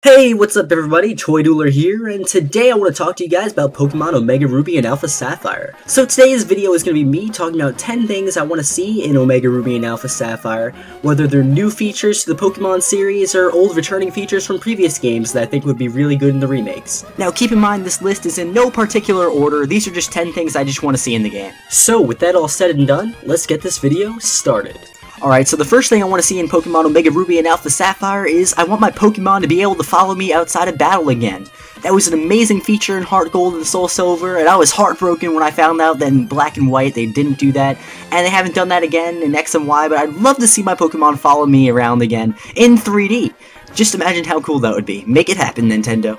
Hey, what's up everybody, Toy Dueler here, and today I want to talk to you guys about Pokemon Omega Ruby and Alpha Sapphire. So today's video is going to be me talking about 10 things I want to see in Omega Ruby and Alpha Sapphire, whether they're new features to the Pokemon series or old returning features from previous games that I think would be really good in the remakes. Now keep in mind this list is in no particular order, these are just 10 things I just want to see in the game. So with that all said and done, let's get this video started. Alright, so the first thing I want to see in Pokemon Omega Ruby and Alpha Sapphire is I want my Pokemon to be able to follow me outside of battle again. That was an amazing feature in Heart Gold and Soul Silver, and I was heartbroken when I found out that in Black and White they didn't do that, and they haven't done that again in X and Y, but I'd love to see my Pokemon follow me around again in 3D. Just imagine how cool that would be. Make it happen, Nintendo.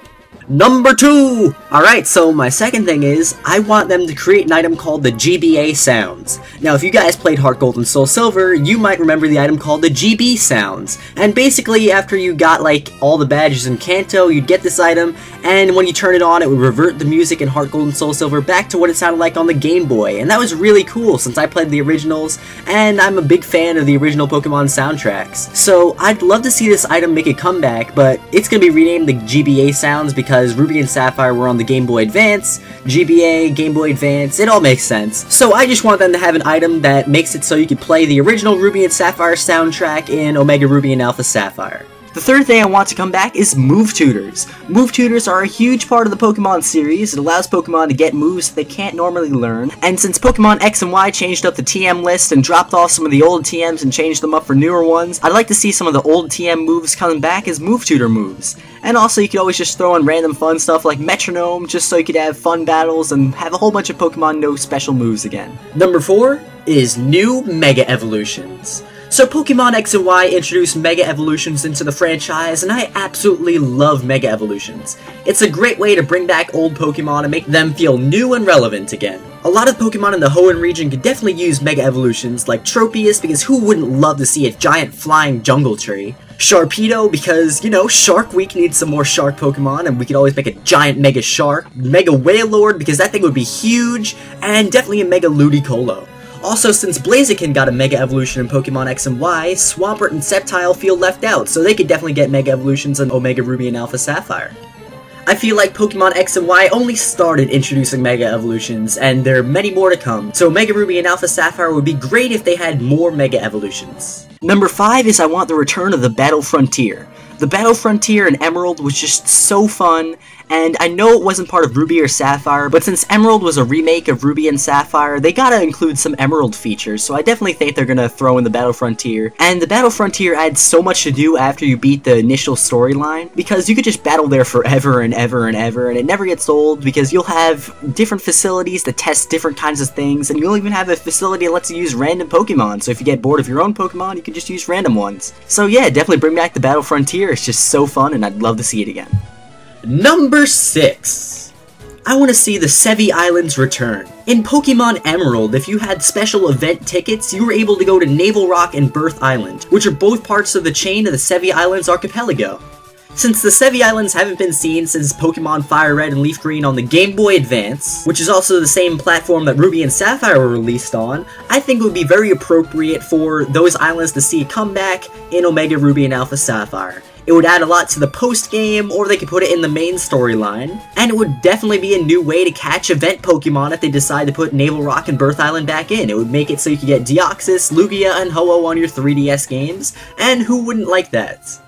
Number 2! Alright, so my second thing is, I want them to create an item called the GBA Sounds. Now, if you guys played Heart Gold and Soul Silver, you might remember the item called the GB Sounds. And basically, after you got, like, all the badges in Kanto, you'd get this item, and when you turn it on, it would revert the music in Heart Gold and Soul Silver back to what it sounded like on the Game Boy. And that was really cool, since I played the originals, and I'm a big fan of the original Pokemon soundtracks. So, I'd love to see this item make a comeback, but it's gonna be renamed the GBA Sounds because Ruby and Sapphire were on the Game Boy Advance, GBA, Game Boy Advance, it all makes sense. So I just want them to have an item that makes it so you can play the original Ruby and Sapphire soundtrack in Omega Ruby and Alpha Sapphire. The third thing I want to come back is Move Tutors. Move Tutors are a huge part of the Pokemon series. It allows Pokemon to get moves they can't normally learn. And since Pokemon X and Y changed up the TM list and dropped off some of the old TMs and changed them up for newer ones, I'd like to see some of the old TM moves coming back as Move Tutor moves. And also you could always just throw in random fun stuff like Metronome just so you could have fun battles and have a whole bunch of Pokemon know special moves again. Number 4 is new Mega Evolutions. So Pokemon X and Y introduced Mega Evolutions into the franchise, and I absolutely love Mega Evolutions. It's a great way to bring back old Pokemon and make them feel new and relevant again. A lot of Pokemon in the Hoenn region could definitely use Mega Evolutions, like Tropius, because who wouldn't love to see a giant flying jungle tree? Sharpedo, because, you know, Shark Week needs some more shark Pokemon, and we could always make a giant Mega Shark. Mega Wailord, because that thing would be huge, and definitely a Mega Ludicolo. Also, since Blaziken got a Mega Evolution in Pokemon X and Y, Swampert and Sceptile feel left out, so they could definitely get Mega Evolutions in Omega Ruby and Alpha Sapphire. I feel like Pokemon X and Y only started introducing Mega Evolutions, and there are many more to come, so Omega Ruby and Alpha Sapphire would be great if they had more Mega Evolutions. Number 5 is I want the return of the Battle Frontier. The Battle Frontier in Emerald was just so fun, and I know it wasn't part of Ruby or Sapphire, but since Emerald was a remake of Ruby and Sapphire, they gotta include some Emerald features, so I definitely think they're gonna throw in the Battle Frontier. And the Battle Frontier adds so much to do after you beat the initial storyline, because you could just battle there forever and ever and ever, and it never gets old, because you'll have different facilities to test different kinds of things, and you'll even have a facility that lets you use random Pokemon, so if you get bored of your own Pokemon, you can just use random ones. So yeah, definitely bring back the Battle Frontier, it's just so fun, and I'd love to see it again. Number 6. I want to see the Seve Islands return. In Pokemon Emerald, if you had special event tickets, you were able to go to Naval Rock and Birth Island, which are both parts of the chain of the Seve Islands archipelago. Since the Seve Islands haven't been seen since Pokemon Fire Red and Leaf Green on the Game Boy Advance, which is also the same platform that Ruby and Sapphire were released on, I think it would be very appropriate for those islands to see a comeback in Omega Ruby and Alpha Sapphire. It would add a lot to the post-game, or they could put it in the main storyline, and it would definitely be a new way to catch event Pokemon if they decide to put Naval Rock and Birth Island back in. It would make it so you could get Deoxys, Lugia, and Ho-Oh on your 3DS games, and who wouldn't like that?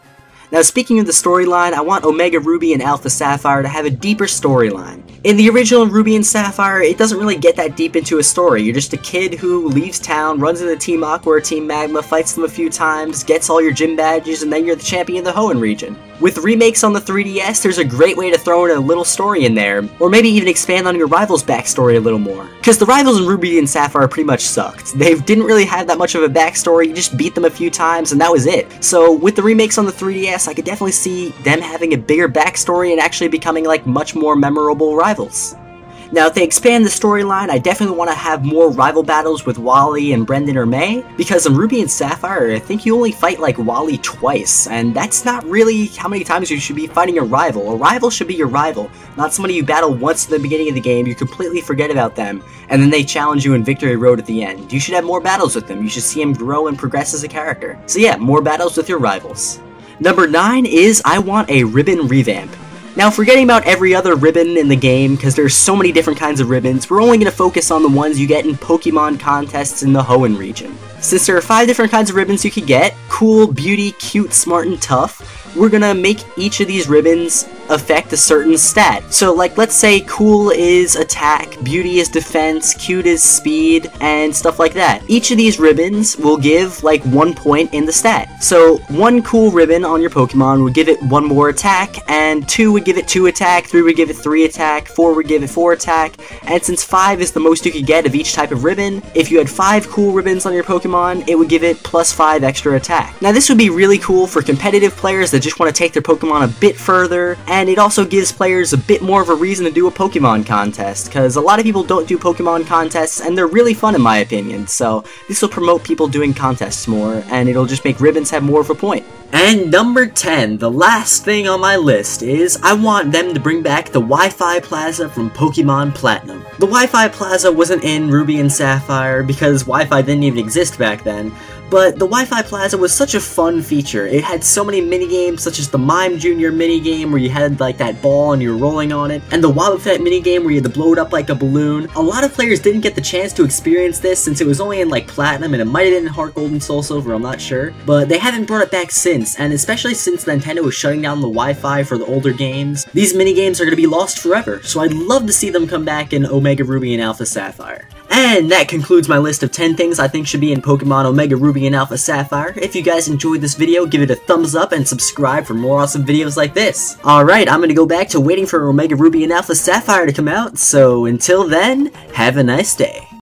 Now speaking of the storyline, I want Omega Ruby and Alpha Sapphire to have a deeper storyline. In the original Ruby and Sapphire, it doesn't really get that deep into a story. You're just a kid who leaves town, runs into Team Aqua or Team Magma, fights them a few times, gets all your gym badges, and then you're the champion of the Hoenn region. With remakes on the 3DS, there's a great way to throw in a little story in there, or maybe even expand on your rival's backstory a little more. Because the rivals in Ruby and Sapphire pretty much sucked. They didn't really have that much of a backstory, you just beat them a few times and that was it. So with the remakes on the 3DS, I could definitely see them having a bigger backstory and actually becoming like much more memorable rivals. Now, if they expand the storyline, I definitely want to have more rival battles with Wally and Brendan or May, because in Ruby and Sapphire, I think you only fight like Wally twice, and that's not really how many times you should be fighting a rival. A rival should be your rival, not somebody you battle once at the beginning of the game, you completely forget about them, and then they challenge you in Victory Road at the end. You should have more battles with them, you should see him grow and progress as a character. So yeah, more battles with your rivals. Number 9 is I want a ribbon revamp. Now, forgetting about every other ribbon in the game, because there's so many different kinds of ribbons, we're only going to focus on the ones you get in Pokemon contests in the Hoenn region. Since there are 5 different kinds of ribbons you could get, cool, beauty, cute, smart, and tough, we're gonna make each of these ribbons affect a certain stat. So like, let's say cool is attack, beauty is defense, cute is speed, and stuff like that. Each of these ribbons will give like 1 point in the stat. So 1 cool ribbon on your Pokemon would give it 1 more attack, and 2 would give it 2 attack, 3 would give it 3 attack, 4 would give it 4 attack, and since 5 is the most you could get of each type of ribbon, if you had 5 cool ribbons on your Pokemon, it would give it plus 5 extra attack. Now this would be really cool for competitive players that just want to take their Pokemon a bit further, and it also gives players a bit more of a reason to do a Pokemon contest, because a lot of people don't do Pokemon contests, and they're really fun in my opinion, so this will promote people doing contests more, and it'll just make ribbons have more of a point. And number 10, the last thing on my list, is I want them to bring back the Wi-Fi Plaza from Pokemon Platinum. The Wi-Fi Plaza wasn't in Ruby and Sapphire because Wi-Fi didn't even exist back then, but the Wi-Fi Plaza was such a fun feature. It had so many minigames, such as the Mime Jr. minigame where you had like that ball and you were rolling on it, and the Wobbuffet minigame where you had to blow it up like a balloon. A lot of players didn't get the chance to experience this since it was only in like Platinum, and it might have been in Heart Gold and Soul Silver, I'm not sure, but they haven't brought it back since, and especially since Nintendo was shutting down the Wi-Fi for the older games, these minigames are going to be lost forever, so I'd love to see them come back in Omega Ruby and Alpha Sapphire. And that concludes my list of 10 things I think should be in Pokemon Omega Ruby and Alpha Sapphire. If you guys enjoyed this video, give it a thumbs up and subscribe for more awesome videos like this. Alright, I'm gonna go back to waiting for Omega Ruby and Alpha Sapphire to come out, so until then, have a nice day.